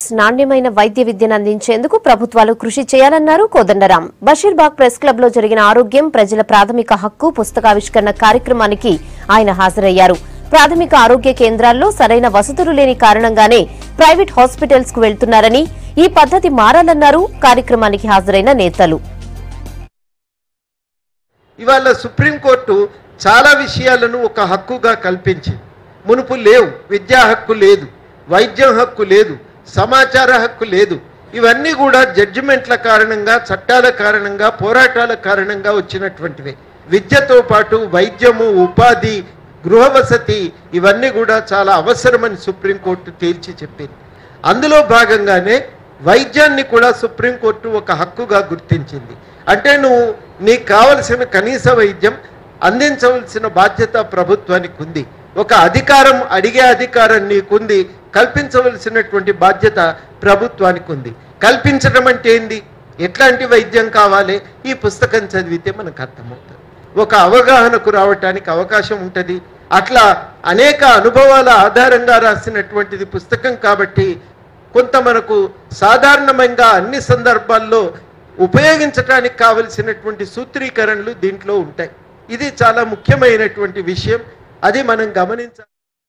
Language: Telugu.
స్పెషలిస్ట్స్ నాణ్యమైన వైద్య విద్యను అందించేందుకు ప్రభుత్వాలు కృషి చేయాలన్నారు కోదండరాం. బషీర్బాగ్ ప్రెస్ క్లబ్ లో జరిగిన ఆరోగ్యం ప్రజల ప్రాథమిక హక్కు పుస్తకావిష్కరణ కార్యక్రమానికి ఆయన హాజరయ్యారు. ప్రాథమిక ఆరోగ్య కేంద్రాల్లో సరైన వసతులు లేని కారణంగానే ప్రైవేట్ హాస్పిటల్స్ కు వెళ్తున్నారని, ఈ పద్ధతి మారాలన్నారు కార్యక్రమానికి హాజరైన నేతలు. ఇవాళ సుప్రీంకోర్టు చాలా విషయాలను ఒక హక్కుగా కల్పించింది. మునుపు లేవు. విద్యా హక్కు లేదు, వైద్యం హక్కు లేదు, సమాచార హక్కు లేదు. ఇవన్నీ కూడా జడ్జిమెంట్ల కారణంగా, చట్టాల కారణంగా, పోరాటాల కారణంగా వచ్చినటువంటివే. విద్యతో పాటు వైద్యము, ఉపాధి, గృహవసతి ఇవన్నీ కూడా చాలా అవసరమని సుప్రీంకోర్టు తేల్చి చెప్పింది. అందులో భాగంగానే వైద్యాన్ని కూడా సుప్రీంకోర్టు ఒక హక్కుగా గుర్తించింది. అంటే నీకు కావలసిన కనీస వైద్యం అందించవలసిన బాధ్యత ప్రభుత్వానికి ఉంది. ఒక అధికారం, అడిగే అధికారం నీకుంది, కల్పించవలసినటువంటి బాధ్యత ప్రభుత్వానికి ఉంది. కల్పించడం అంటే ఏంది, ఎట్లాంటి వైద్యం కావాలి, ఈ పుస్తకం చదివితే మనకు అర్థమవుతుంది. ఒక అవగాహనకు రావటానికి అవకాశం ఉంటుంది. అట్లా అనేక అనుభవాల ఆధారంగా రాసినటువంటిది పుస్తకం కాబట్టి కొంత మనకు సాధారణంగా అన్ని సందర్భాల్లో ఉపయోగించడానికి కావలసినటువంటి సూత్రీకరణలు దీంట్లో ఉంటాయి. ఇది చాలా ముఖ్యమైనటువంటి విషయం. అది మనం గమనించాలి.